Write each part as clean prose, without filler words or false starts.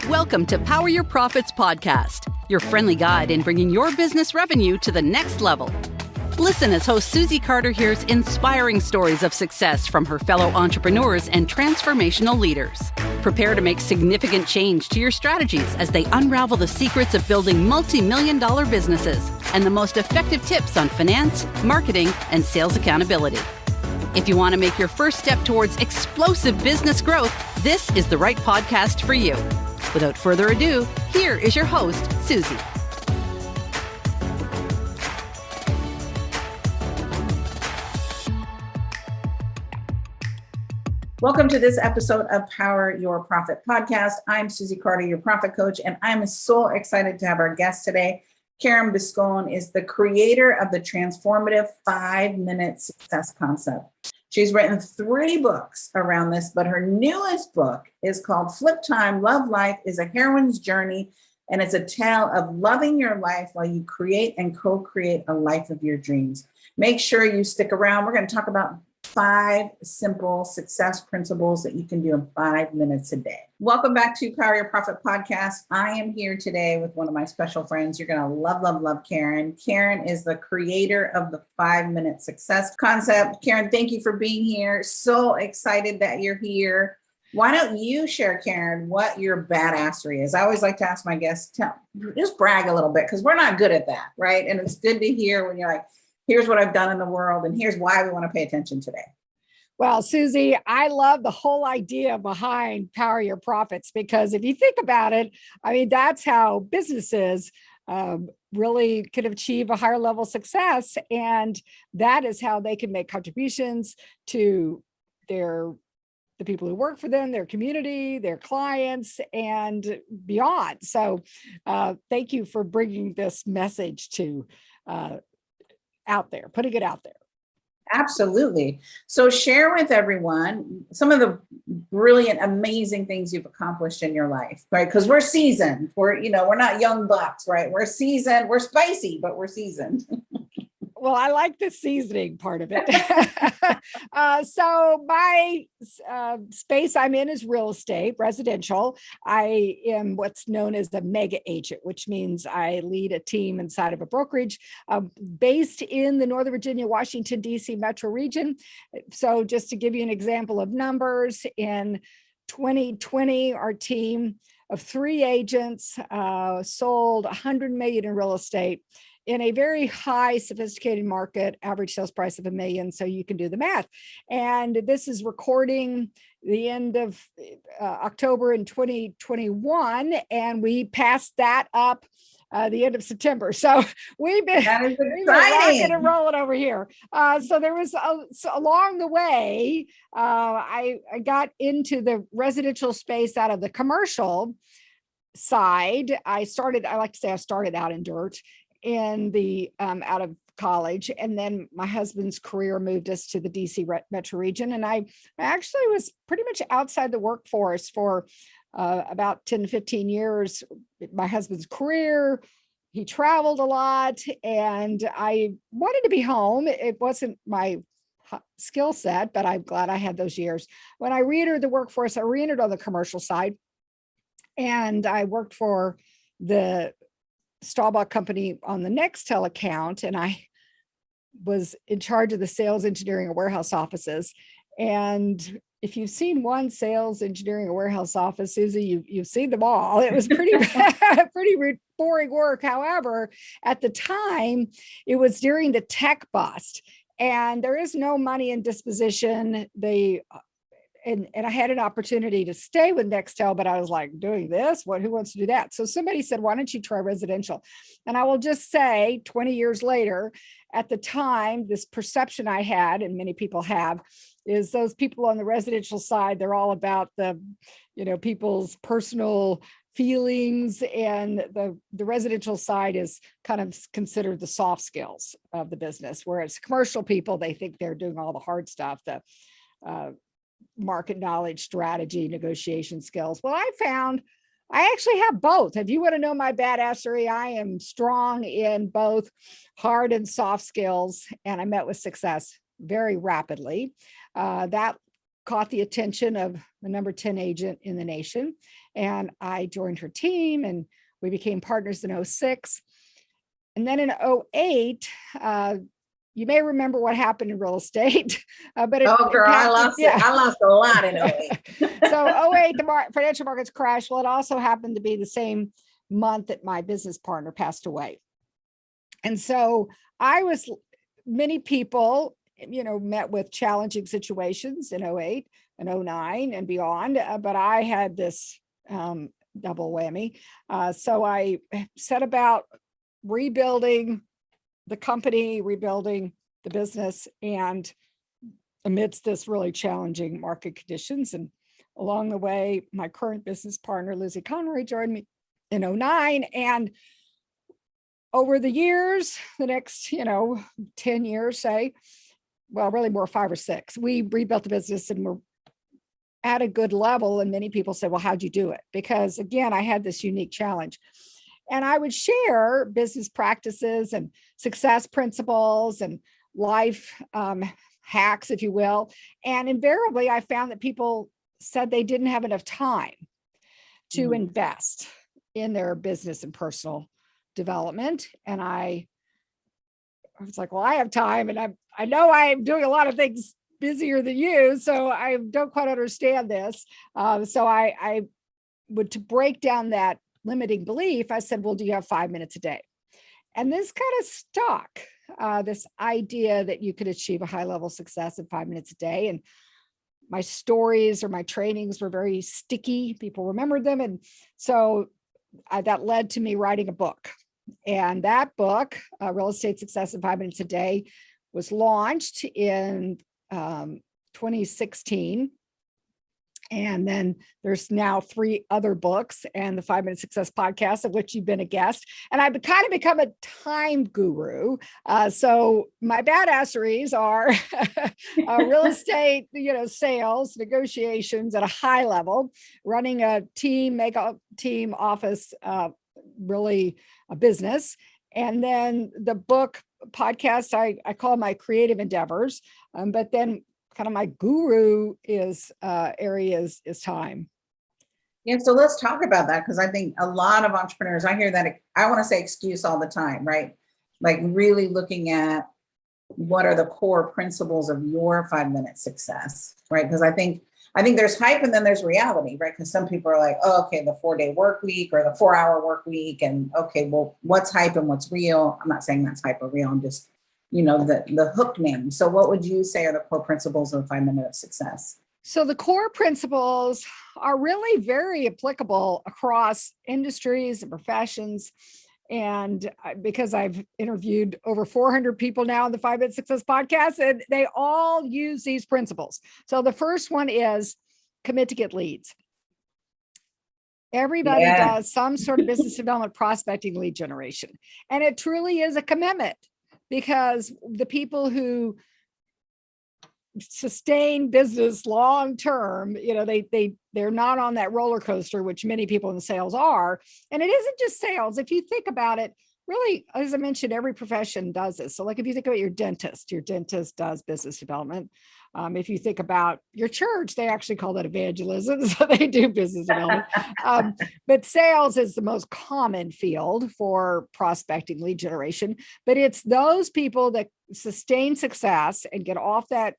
Welcome to Power Your Profits podcast, your friendly guide in bringing your business revenue to the next level. Listen as host Susie Carter hears inspiring stories of success from her fellow entrepreneurs and transformational leaders. Prepare to make significant change to your strategies as they unravel the secrets of building multi-million-dollar businesses and the most effective tips on finance, marketing, and sales accountability. If you want to make your first step towards explosive business growth, this is the right podcast for you. Without further ado, here is your host, Susie. Welcome to this episode of Power Your Profit podcast. I'm Susie Carter, your profit coach, and I'm so excited to have our guest today. Karen Biscone is the creator of the transformative 5-minute success concept. She's written 3 books around this, but her newest book is called Flip Time, Love Life is a Heroine's Journey, and it's a tale of loving your life while you create and co-create a life of your dreams. Make sure you stick around. We're going to talk about 5 simple success principles that you can do in 5 minutes a day. Welcome back to Power Your Profit podcast. I am here today with one of my special friends. You're going to love Karen. Karen is the creator of the 5-minute success concept. Karen, thank you for being here. So excited that you're here. Why don't you share, Karen, what your badassery is? I always like to ask my guests, just brag a little bit, because we're not good at that, right? And it's good to hear when you're like, here's what I've done in the world, and here's why we want to pay attention today. Well, Susie, I love the whole idea behind Power Your Profits, because if you think about it, I mean, that's how businesses really can achieve a higher level of success. And that is how they can make contributions to the people who work for them, their community, their clients, and beyond. So thank you for bringing this message to out there, putting it out there. Absolutely. So share with everyone some of the brilliant, amazing things you've accomplished in your life, right? Because we're seasoned. We're not young bucks, right? We're seasoned. We're spicy, but we're seasoned. Well, I like the seasoning part of it. So my space I'm in is real estate, residential. I am what's known as a mega agent, which means I lead a team inside of a brokerage based in the Northern Virginia, Washington, D.C. metro region. So just to give you an example of numbers, in 2020, our team of 3 agents sold $100 million in real estate in a very high sophisticated market, average sales price of $1 million. So you can do the math. And this is recording the end of October in 2021. And we passed that up the end of September. So we've been rocking and rolling over here. So there was along the way, I got into the residential space out of the commercial side. I started out in dirt in the out of college, and then my husband's career moved us to the DC metro region, and I actually was pretty much outside the workforce for about 10 to 15 years. My husband's career, he traveled a lot, and I wanted to be home. It wasn't my skill set, but I'm glad I had those years. When I re-entered the workforce, I re-entered on the commercial side, and I worked for the Staubach company on the Nextel account, and I was in charge of the sales engineering and warehouse offices. And if you've seen one sales engineering or warehouse office, Susie, you've seen them all. It was pretty boring work. However, at the time, it was during the tech bust, and there is no money in disposition. And I had an opportunity to stay with Nextel, but I was like, doing this? Who wants to do that? So somebody said, why don't you try residential? And I will just say 20 years later, at the time, this perception I had, and many people have, is those people on the residential side, they're all about the, people's personal feelings, and the residential side is kind of considered the soft skills of the business, whereas commercial people, they think they're doing all the hard stuff, the market knowledge, strategy, negotiation skills. Well, I found I actually have both. If you want to know my badassery, I am strong in both hard and soft skills, and I met with success very rapidly. That caught the attention of the number 10 agent in the nation. And I joined her team and we became partners in 2006. And then in 2008, you may remember what happened in real estate, but oh, girl, I lost a lot in 2008. So 2008, the financial markets crashed. Well, it also happened to be the same month that my business partner passed away. And so many people, met with challenging situations in 2008 and 2009 and beyond, but I had this double whammy. So I set about rebuilding the company, rebuilding the business, and amidst this really challenging market conditions. And along the way, my current business partner, Lizzie Conroy, joined me in 2009. And over the years, the next, 10 years, say, well, really more 5 or 6, we rebuilt the business and we're at a good level. And many people said, well, how'd you do it? Because again, I had this unique challenge. And I would share business practices and success principles and life hacks, if you will. And invariably, I found that people said they didn't have enough time to invest in their business and personal development. And I was like, well, I have time, and I know I'm doing a lot of things busier than you, so I don't quite understand this. So I would, to break down that limiting belief, I said, well, do you have 5 minutes a day? And this kind of stuck, this idea that you could achieve a high level success in 5 minutes a day. And my stories or my trainings were very sticky. People remembered them. And so that led to me writing a book. And that book, Real Estate Success in 5 Minutes a Day, was launched in 2016. And then there's now 3 other books and the 5 Minute Success podcast, of which you've been a guest. And I've kind of become a time guru. So my badasseries are real estate, sales, negotiations at a high level, running a team, mega team office, really a business. And then the book podcast, I call my creative endeavors. But then kind of my guru areas is time. Yeah, so let's talk about that, because I think a lot of entrepreneurs, I hear that, I want to say excuse all the time, right? Like really looking at what are the core principles of your 5 minute success, right? Because I think there's hype and then there's reality, right? Because some people are like, oh, okay, the 4-day work week or the 4-hour work week. And okay, well, what's hype and what's real? I'm not saying that's hype or real. I'm just, the hook name. So what would you say are the core principles of 5 minute success? So the core principles are really very applicable across industries and professions. And because I've interviewed over 400 people now on the 5 Minute Success podcast, and they all use these principles. So the first one is commit to get leads. Everybody does some sort of business development, prospecting, lead generation. And it truly is a commitment, because the people who sustain business long term, they're not on that roller coaster, which many people in sales are. And it isn't just sales. If you think about it, really, as I mentioned, every profession does this. So like if you think about your dentist does business development. If you think about your church, they actually call that evangelism. So they do business development. But sales is the most common field for prospecting, lead generation. But it's those people that sustain success and get off that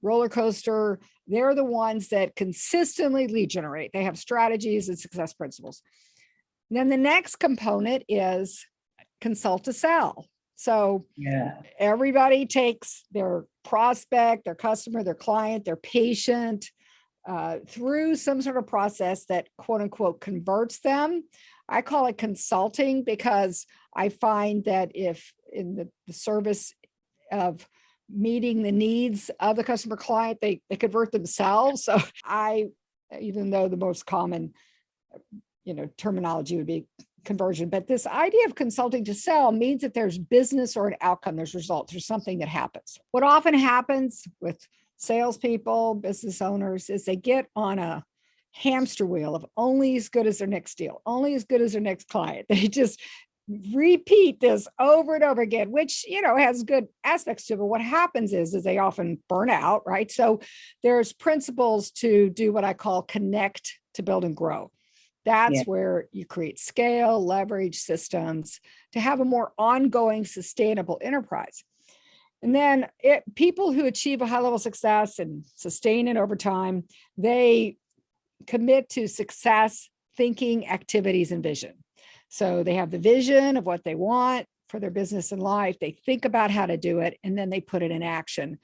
roller coaster. They're the ones that consistently lead generate. They have strategies and success principles. And then the next component is consult to sell. So everybody takes their prospect, their customer, their client, their patient through some sort of process that quote unquote converts them. I call it consulting, because I find that if in the service of meeting the needs of the customer client, they convert themselves. So even though the most common, terminology would be conversion, but this idea of consulting to sell means that there's business or an outcome, there's results, there's something that happens. What often happens with salespeople, business owners, is they get on a hamster wheel of only as good as their next deal, only as good as their next client. They just repeat this over and over again, which, has good aspects to it. But what happens is they often burn out, right? So there's principles to do what I call connect to build and grow. That's Yeah. where you create scale, leverage systems to have a more ongoing, sustainable enterprise. And then people who achieve a high level of success and sustain it over time, they commit to success thinking, activities, and vision. So they have the vision of what they want for their business and life. They think about how to do it, and then they put it in action.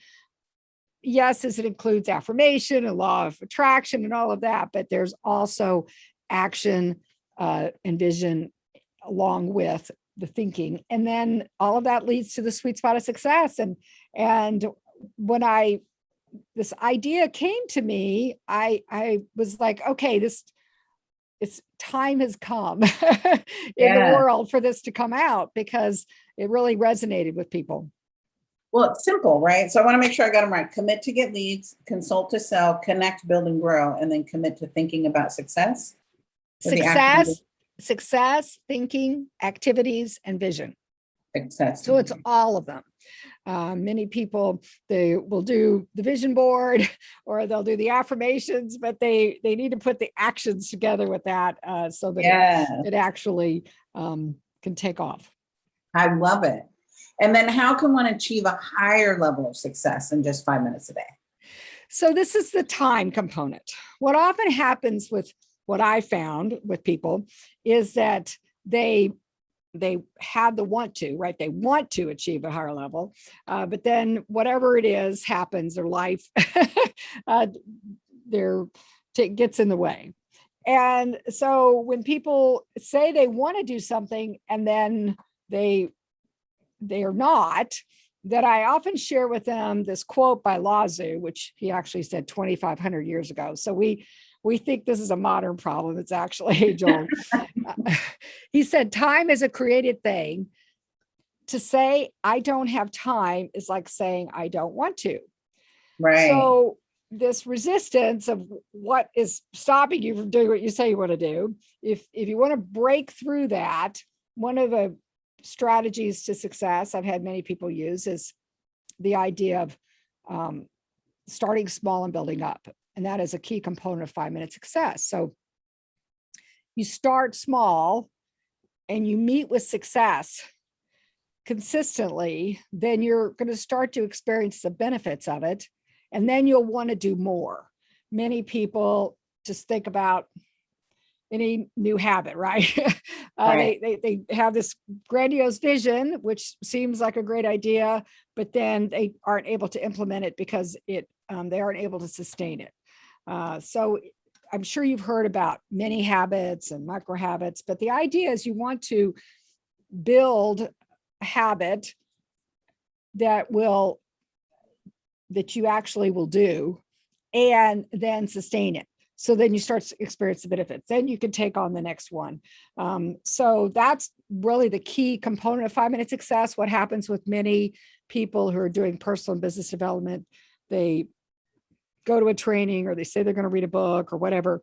Yes, as it includes affirmation and law of attraction and all of that, but there's also action and vision along with the thinking. And then all of that leads to the sweet spot of success. And when this idea came to me, I was like, okay, it's time has come in the world for this to come out, because it really resonated with people. Well, it's simple, right? So I want to make sure I got them right. Commit to get leads, consult to sell, connect, build, and grow, and then commit to thinking about success. Success, thinking, activities, and vision. Success. So it's all of them. Many people, they will do the vision board or they'll do the affirmations, but they need to put the actions together with that so that it actually can take off. I love it. And then how can one achieve a higher level of success in just 5 minutes a day? So this is the time component. What often happens with what I found with people is that they have the want to, right? They want to achieve a higher level, but then whatever it is happens, their life gets in the way. And so when people say they want to do something and then they are not, that I often share with them this quote by Lao Tzu, which he actually said 2,500 years ago. So we think this is a modern problem. It's actually age old. He said, time is a created thing. To say I don't have time is like saying I don't want to. Right. So this resistance of what is stopping you from doing what you say you want to do, if you want to break through that, one of the strategies to success I've had many people use is the idea of starting small and building up. And that is a key component of 5-minute success. So you start small and you meet with success consistently, then you're going to start to experience the benefits of it. And then you'll want to do more. Many people just think about any new habit, right? Right. They have this grandiose vision, which seems like a great idea, but then they aren't able to implement it because they aren't able to sustain it. So I'm sure you've heard about mini habits and micro habits, but the idea is you want to build a habit that you actually will do and then sustain it. So then you start to experience the benefits. Then you can take on the next one. So that's really the key component of 5-minute success. What happens with many people who are doing personal and business development, they go to a training or they say they're going to read a book or whatever,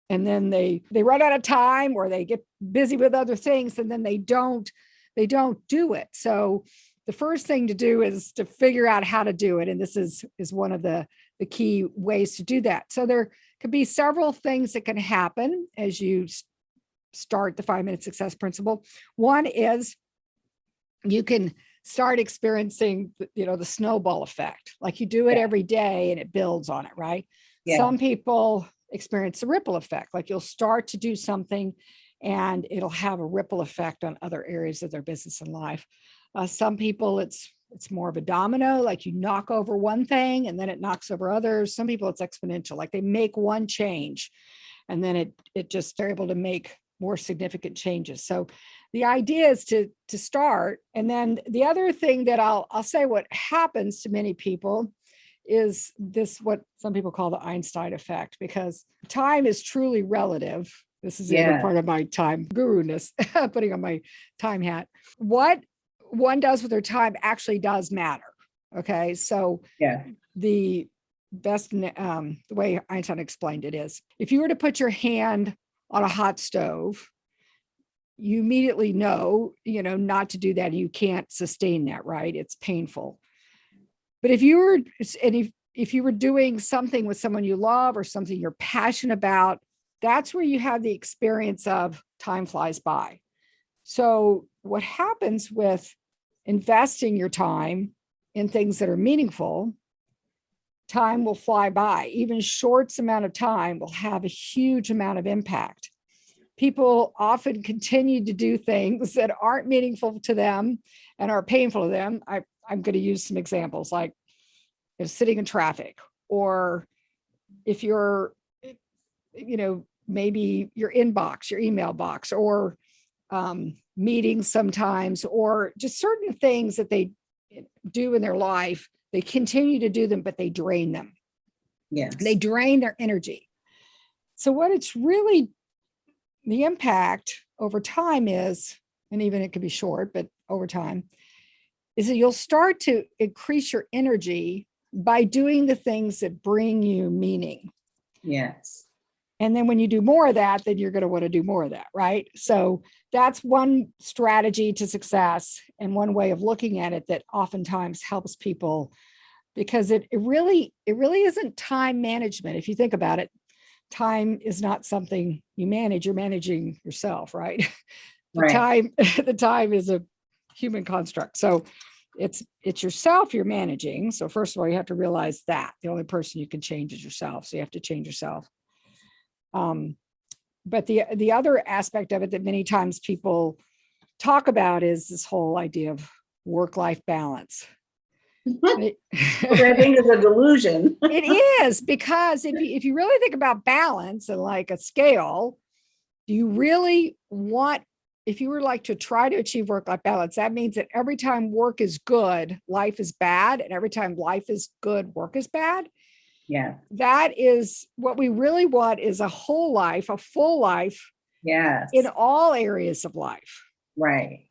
and then they run out of time or they get busy with other things, and then they don't do it. So the first thing to do is to figure out how to do it. And this is one of the key ways to do that. So there could be several things that can happen as you start the 5-minute success principle. One is you can start experiencing, the snowball effect. Like you do it every day and it builds on it, right? Yeah. Some people experience the ripple effect. Like you'll start to do something and it'll have a ripple effect on other areas of their business and life. Some people, it's more of a domino, like you knock over one thing and then it knocks over others. Some people it's exponential, like they make one change and then it just, they're able to make more significant changes. So the idea is to start. And then the other thing that I'll say what happens to many people is this, what some people call the Einstein effect, because time is truly relative. This is even part of my time guru-ness, putting on my time hat. What one does with their time actually does matter. Okay. So the best, the way Einstein explained it is, if you were to put your hand on a hot stove you immediately know, not to do that. You can't sustain that, right? It's painful. But if you were doing something with someone you love or something you're passionate about, that's where you have the experience of time flies by. So what happens with investing your time in things that are meaningful, time will fly by. Even short amount of time will have a huge amount of impact. People often continue to do things that aren't meaningful to them and are painful to them. I'm going to use some examples like sitting in traffic, or if you're, maybe your inbox, your email box, or meetings sometimes, or just certain things that they do in their life. They continue to do them, but they drain them. Yes. They drain their energy. So what it's really, the impact over time is, and even it could be short, but over time, is that you'll start to increase your energy by doing the things that bring you meaning. Yes. And then when you do more of that, then you're going to want to do more of that, right? So that's one strategy to success and one way of looking at it that oftentimes helps people, because it really isn't time management. If you think about it, time is not something you manage, you're managing yourself, right? The time is a human construct. So it's yourself you're managing. So first of all, you have to realize that the only person you can change is yourself. So you have to change yourself. But the other aspect of it that many times people talk about is this whole idea of work-life balance. Which I think is a delusion. It is, because if you really think about balance and like a scale, do you really want, if you were like to try to achieve work-life balance, that means that every time work is good, life is bad, and every time life is good, work is bad. Yeah. That is what we really want, is a whole life, a full life. Yes. In all areas of life. Right.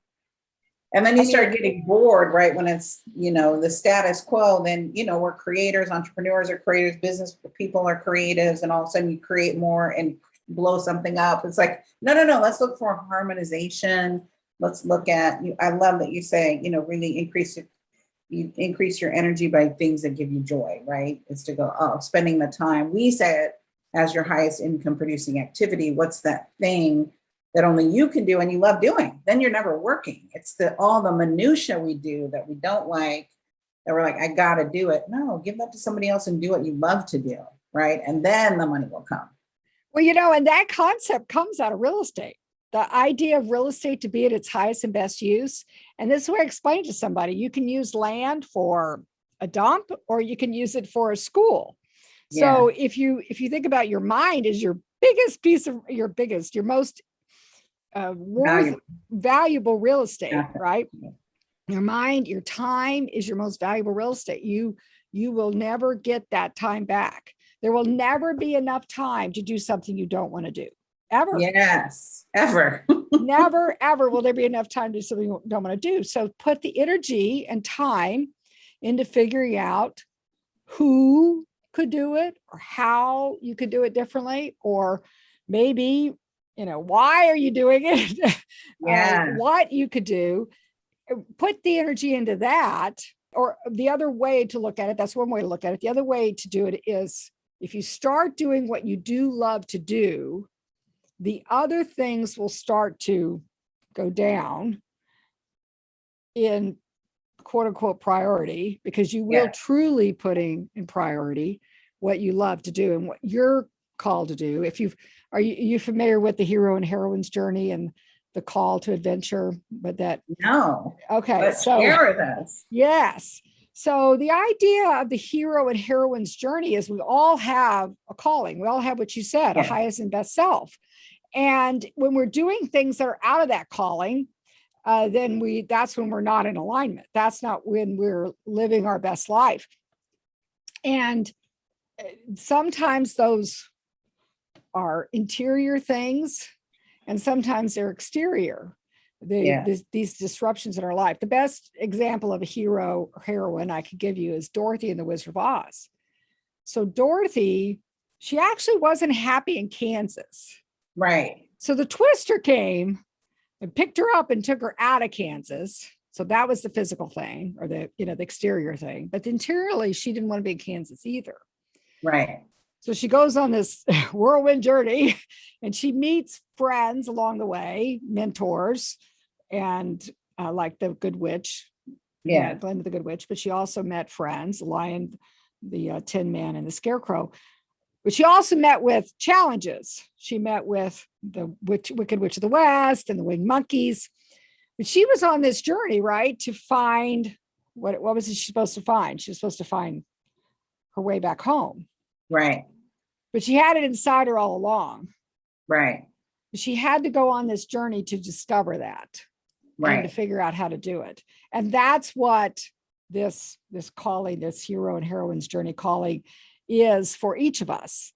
And then you start getting bored, right? When it's, the status quo, then, we're creators, entrepreneurs are creators, business people are creatives, and all of a sudden you create more and blow something up. It's like, no, let's look for harmonization. Let's look at, I love that you say, really increase your energy by things that give you joy, right? It's to go, spending the time. We say it as your highest income producing activity. What's that thing that only you can do and you love doing? Then you're never working. It's all the minutia we do that we don't like, that we're like, I got to do it. No, give that to somebody else and do what you love to do, right? And then the money will come. Well, and that concept comes out of real estate. The idea of real estate to be at its highest and best use. And this is what I explained to somebody. You can use land for a dump, or you can use it for a school. Yeah. So if you think about your mind as your biggest piece of your most valuable real estate, right? Your mind, your time is your most valuable real estate. You will never get that time back. There will never be enough time to do something you don't want to do. Ever. Yes, ever. Never, ever will there be enough time to do something you don't want to do. So put the energy and time into figuring out who could do it, or how you could do it differently, or maybe, why are you doing it? Yeah. What you could do. Put the energy into that. Or the other way to look at it, that's one way to look at it. The other way to do it is, if you start doing what you do love to do, the other things will start to go down in quote unquote priority, because you will truly putting in priority what you love to do and what you're called to do. Are you familiar with the hero and heroine's journey and the call to adventure? But that, no. Okay. But share with us. Yes. So the idea of the hero and heroine's journey is we all have a calling. We all have what you said, a highest and best self. And when we're doing things that are out of that calling, then that's when we're not in alignment. That's not when we're living our best life. And sometimes those are interior things, and sometimes they're exterior. These disruptions in our life. The best example of a hero or heroine I could give you is Dorothy in The Wizard of Oz. So Dorothy, she actually wasn't happy in Kansas. Right. So the twister came and picked her up and took her out of Kansas. So that was the physical thing, or the exterior thing. But interiorly, she didn't want to be in Kansas either. Right. So she goes on this whirlwind journey, and she meets friends along the way, mentors, and like the Good Witch, Glinda the Good Witch. But she also met friends, Lion, the Tin Man, and the Scarecrow. But she also met with challenges. She met with the Wicked Witch of the West and the Winged Monkeys. But she was on this journey, right, to find what was she supposed to find? She was supposed to find her way back home. Right. But she had it inside her all along. Right. She had to go on this journey to discover that, and to figure out how to do it. And that's what this calling, this hero and heroine's journey calling, is for each of us.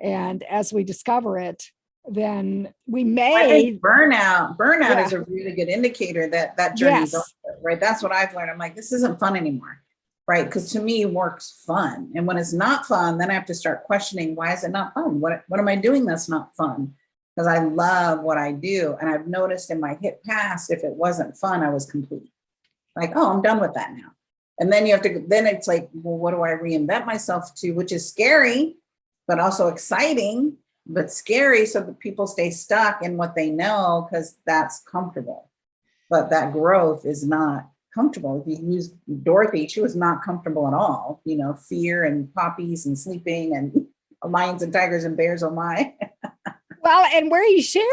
And as we discover it, then we may burnout is a really good indicator that journey is over, right? That's what I've learned. I'm like, this isn't fun anymore, right? Because to me, work's fun. And when it's not fun, then I have to start questioning, why is it not fun? What am I doing that's not fun? Because I love what I do. And I've noticed in my hit past, if it wasn't fun, I was complete. Like, oh, I'm done with that now. And then then it's like, well, what do I reinvent myself to? Which is scary, but also exciting, but scary, so that people stay stuck in what they know because that's comfortable. But that growth is not comfortable. If you use Dorothy, she was not comfortable at all. Fear and poppies and sleeping and lions and tigers and bears, oh my. Well, and where you share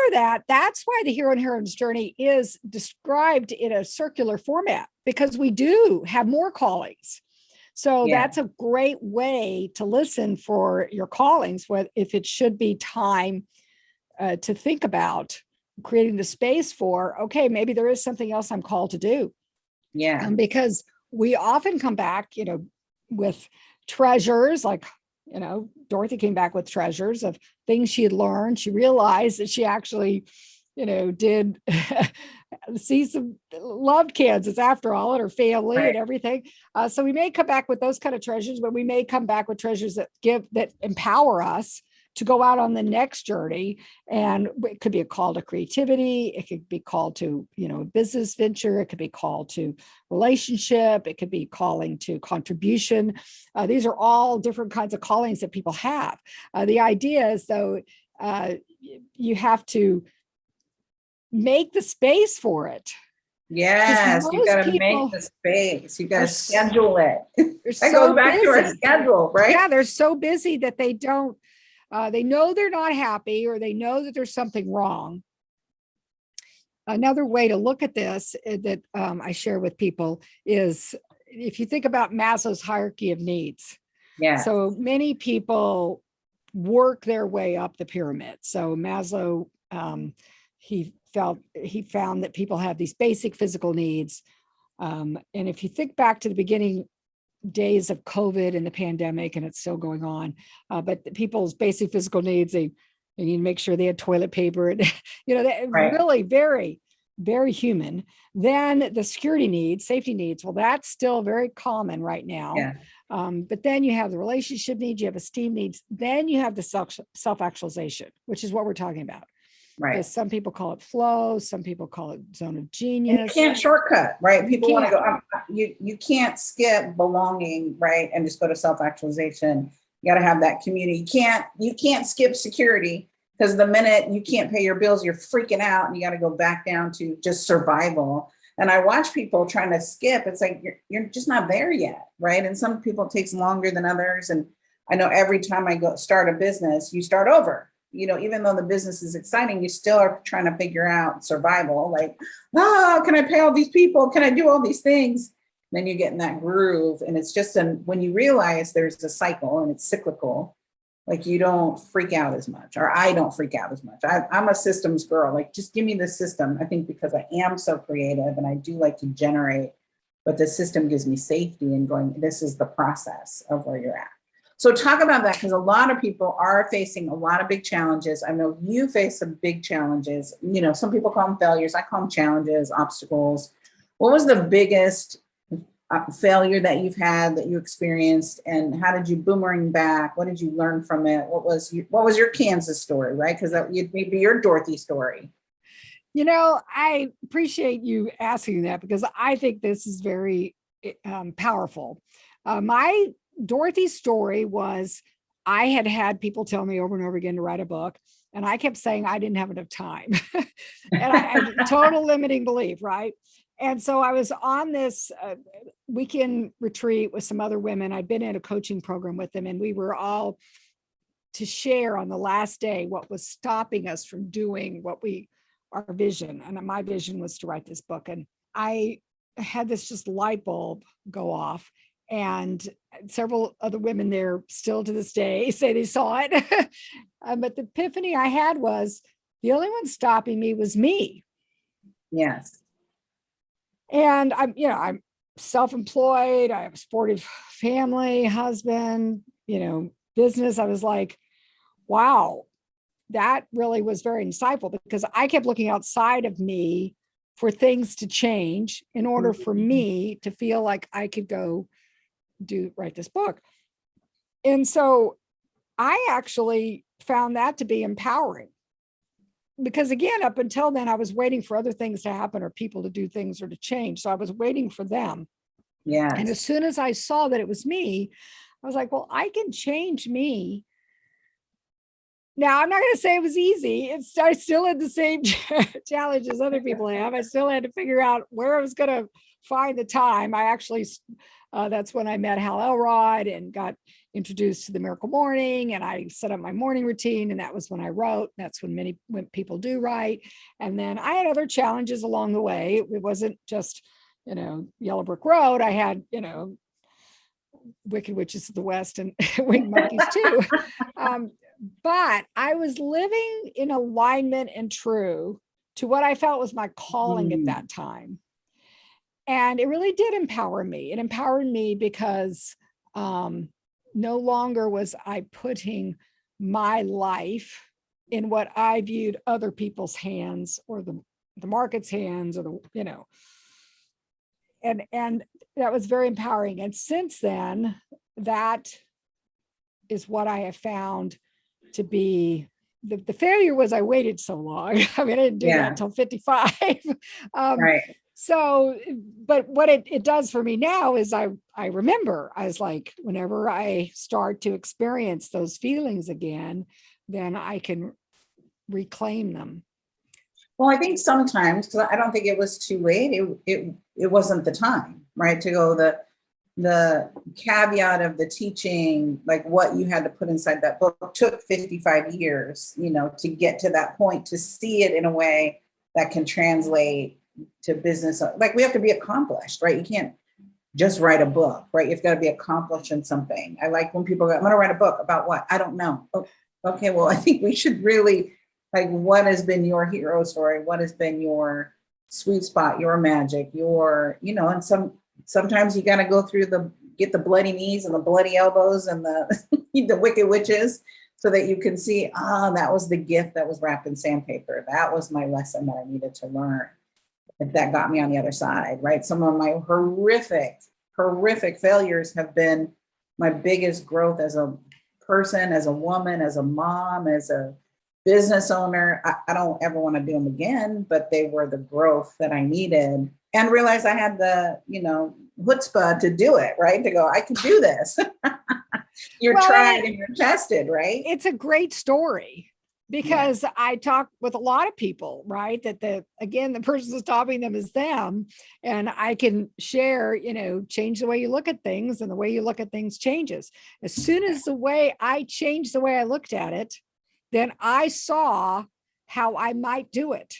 that's why the hero and heroine's journey is described in a circular format, because we do have more callings. So that's a great way to listen for your callings, if it should be time to think about creating the space for, okay, maybe there is something else I'm called to do. Yeah. Because we often come back, with treasures, like, Dorothy came back with treasures of things she had learned. She realized that she actually, did loved Kansas after all, and her family and everything. So we may come back with those kind of treasures, but we may come back with treasures that empower us to go out on the next journey. And it could be a call to creativity. It could be called to, a business venture. It could be called to relationship. It could be calling to contribution. These are all different kinds of callings that people have. The idea is, though, you have to make the space for it. Yes, you got to make the space. You got to schedule it. That goes back to our schedule, right? Yeah, they're so busy that they don't. They know they're not happy, or they know that there's something wrong. Another way to look at this that I share with people is, if you think about Maslow's hierarchy of needs. Yeah. So many people work their way up the pyramid. So Maslow, he found that people have these basic physical needs. And if you think back to the beginning days of COVID and the pandemic, and it's still going on, but people's basic physical needs, they need to make sure they had toilet paper, and they're really very, very human. Then the security needs, safety needs, well, that's still very common right now. Yeah. But then you have the relationship needs, you have esteem needs, then you have the self-actualization, which is what we're talking about. Right. Because some people call it flow, some people call it zone of genius. And you can't shortcut, right? People want to go, you can't skip belonging, right? And just go to self-actualization. You got to have that community. You can't skip security, because the minute you can't pay your bills, you're freaking out, and you got to go back down to just survival. And I watch people trying to skip. It's like, you're just not there yet, right? And some people it takes longer than others. And I know every time I go start a business, you start over. Even though the business is exciting, you still are trying to figure out survival. Like, can I pay all these people? Can I do all these things? Then you get in that groove. And it's just when you realize there's a cycle and it's cyclical, like, you don't freak out as much, or I don't freak out as much. I'm a systems girl. Like, just give me the system. I think because I am so creative and I do like to generate, but the system gives me safety and going, this is the process of where you're at. So talk about that, because a lot of people are facing a lot of big challenges. I know you face some big challenges. Some people call them failures. I call them challenges, obstacles. What was the biggest failure that you've had, that you experienced, and how did you boomerang back? What did you learn from it? What was your Kansas story, right? Because that would be your Dorothy story. I appreciate you asking that because I think this is very powerful. My Dorothy's story was I had people tell me over and over again to write a book, and I kept saying I didn't have enough time. And I total limiting belief, right? And so I was on this weekend retreat with some other women. I'd been in a coaching program with them, and we were all to share on the last day what was stopping us from doing our vision. And my vision was to write this book. And I had this just light bulb go off. And several other women there still to this day say they saw it. But the epiphany I had was the only one stopping me was me. Yes. And I'm self-employed. I have a supportive family, husband, business. I was like, wow, that really was very insightful because I kept looking outside of me for things to change in order for me to feel like I could go write this book. And so I actually found that to be empowering because again, up until then, I was waiting for other things to happen or people to do things or to change. So I was waiting for them. Yeah. And as soon as I saw that it was me, I was like, well, I can change me. Now, I'm not going to say it was easy. I still had the same challenges other people have. I still had to figure out where I was going to find the time. I actually, that's when I met Hal Elrod and got introduced to the Miracle Morning, and I set up my morning routine, and that was when I wrote. That's when people do write. And then I had other challenges along the way. It wasn't just, Yellow Brick Road. I had, Wicked Witches of the West and Winged Monkeys too. But I was living in alignment and true to what I felt was my calling at that time. And it really did empower me. It empowered me because no longer was I putting my life in what I viewed other people's hands or the market's hands or and that was very empowering. And since then, that is what I have found to be the failure was I waited so long. I mean, I didn't do that until 55. Right. So, but what it does for me now is I remember, I was like, whenever I start to experience those feelings again, then I can reclaim them. Well, I think sometimes, because I don't think it was too late, it wasn't the time, right? To go the caveat of the teaching, like what you had to put inside that book took 55 years, to get to that point, to see it in a way that can translate to business. Like we have to be accomplished, right? You can't just write a book, right? You've got to be accomplished in something. I like when people go, I'm going to write a book about what? I don't know. Oh, okay, well, I think we should really, like, what has been your hero story? What has been your sweet spot, your magic, and sometimes you got to go through get the bloody knees and the bloody elbows and the wicked witches so that you can see, that was the gift that was wrapped in sandpaper. That was my lesson that I needed to learn. That got me on the other side, right? Some of my horrific failures have been my biggest growth as a person, as a woman, as a mom, as a business owner. I don't ever want to do them again, but they were the growth that I needed and realized I had the, chutzpah to do it, right? To go, I can do this. You're tried and you're tested, right? It's a great story because I talk with a lot of people, right? That the person stopping them is them. And I can share, change the way you look at things, and the way you look at things changes. As soon as the way I changed the way I looked at it, then I saw how I might do it.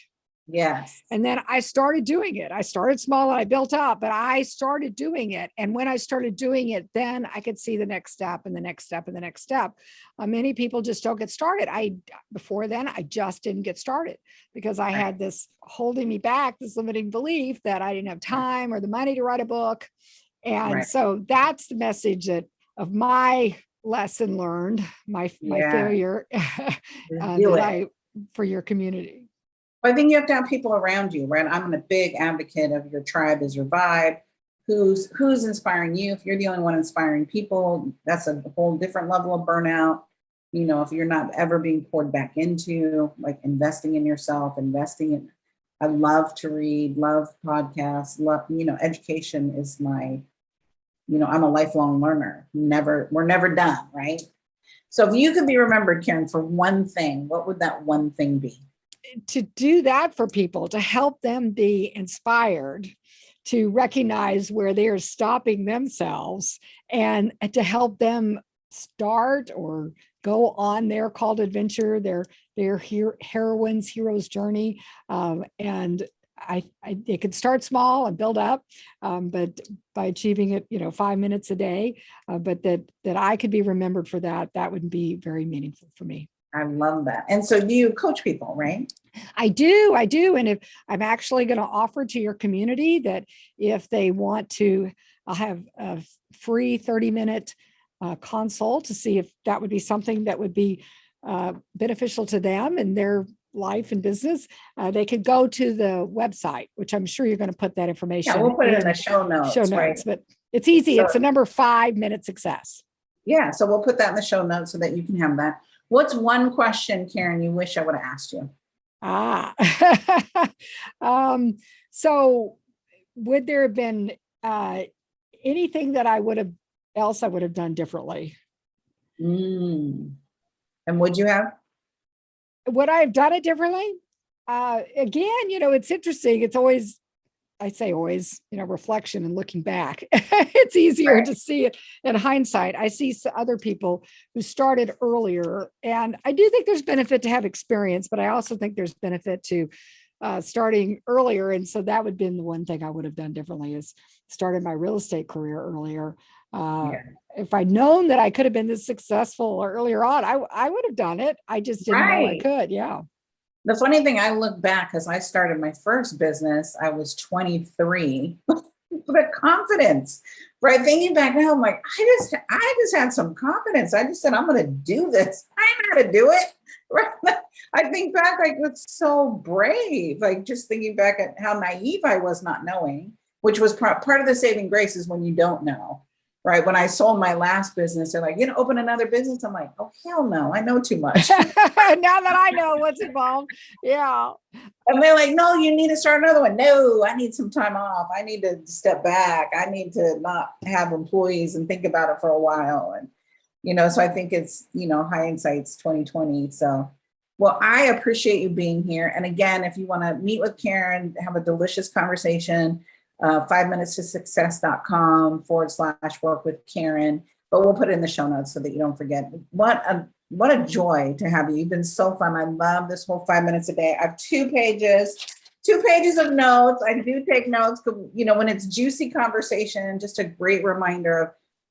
Yes. And then I started doing it. I started small and I built up, but I started doing it. And when I started doing it, then I could see the next step and the next step and the next step. Many people just don't get started. Before then, I just didn't get started because I had this holding me back, this limiting belief that I didn't have time or the money to write a book. And so that's the message of my lesson learned, my failure for your community. I think you have to have people around you, right? I'm a big advocate of your tribe is your vibe. Who's inspiring you? If you're the only one inspiring people, that's a whole different level of burnout. If you're not ever being poured back into, like investing in yourself, investing in I love to read, love podcasts, education is my, I'm a lifelong learner. We're never done, right? So if you could be remembered, Karen, for one thing, what would that one thing be? To do that for people, to help them be inspired, to recognize where they're stopping themselves, and to help them start or go on their called adventure, their hero's journey. And it could start small and build up, but by achieving it, 5 minutes a day, but that I could be remembered for that would be very meaningful for me. I love that. And so you coach people, right? I do. And if I'm actually going to offer to your community that if they want to, I'll have a free 30-minute consult to see if that would be something that would be beneficial to them and their life and business. They could go to the website, which I'm sure you're going to put that information. Yeah, we'll put it in the show notes. Right? But it's easy. So, it's the number 5 minute success. Yeah. So we'll put that in the show notes so that you can have that. What's one question, Karen, you wish I would have asked you? So would there have been anything that I would have done differently? And would you have? Would I have done it differently? Again, it's interesting. It's always, I say always, reflection and looking back. It's easier to see it in hindsight. I see other people who started earlier, and I do think there's benefit to have experience, but I also think there's benefit to starting earlier. And so that would have been the one thing I would have done differently, is started my real estate career earlier. If I'd known that I could have been this successful earlier on, I would have done it. I just didn't know I could. Yeah. The funny thing, I look back, as I started my first business, I was 23. The confidence, right? Thinking back now, I'm like, I just had some confidence. I just said, I'm going to do this. I know how to do it. Right? I think back, like, it's so brave. Like, just thinking back at how naive I was, not knowing, which was part of the saving grace, is when you don't know. Right. When I sold my last business, they're like, open another business. I'm like, oh, hell no, I know too much. Now that I know what's involved. Yeah. And they're like, no, you need to start another one. No, I need some time off. I need to step back. I need to not have employees and think about it for a while. And, so I think it's, hindsight's 2020. So, well, I appreciate you being here. And again, if you want to meet with Karen, have a delicious conversation, 5minutestosuccess.com/work with Karen, but we'll put it in the show notes so that you don't forget. What a joy to have you. You've been so fun. I love this whole 5 minutes a day. I have 2 pages of notes. I do take notes, when it's juicy conversation, just a great reminder of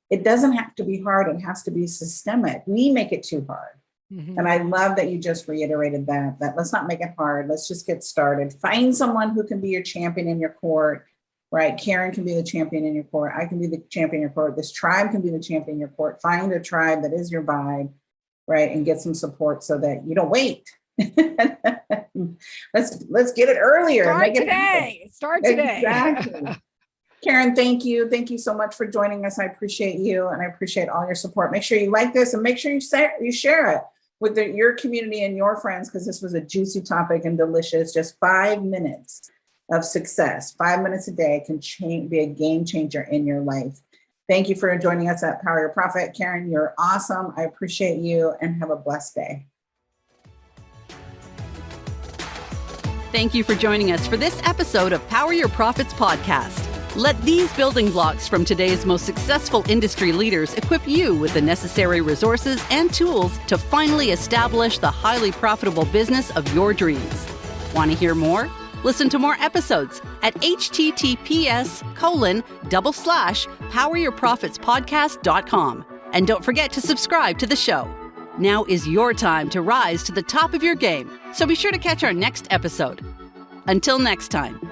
it doesn't have to be hard. It has to be systemic. We make it too hard. Mm-hmm. And I love that you just reiterated that let's not make it hard. Let's just get started. Find someone who can be your champion in your court. Right. Karen can be the champion in your court. I can be the champion in your court. This tribe can be the champion in your court. Find a tribe that is your vibe, right? And get some support so that you don't wait. Let's get it earlier. Start today. Exactly. Karen, thank you. Thank you so much for joining us. I appreciate you, and I appreciate all your support. Make sure you like this, and make sure you share it with your community and your friends, because this was a juicy topic and delicious. Just 5 minutes of success, 5 minutes a day can be a game changer in your life. Thank you for joining us at Power Your Profit. Karen, you're awesome. I appreciate you, and have a blessed day. Thank you for joining us for this episode of Power Your Profits podcast. Let these building blocks from today's most successful industry leaders equip you with the necessary resources and tools to finally establish the highly profitable business of your dreams. Want to hear more? Listen to more episodes at https://poweryourprofitspodcast.com. And don't forget to subscribe to the show. Now is your time to rise to the top of your game, so be sure to catch our next episode. Until next time,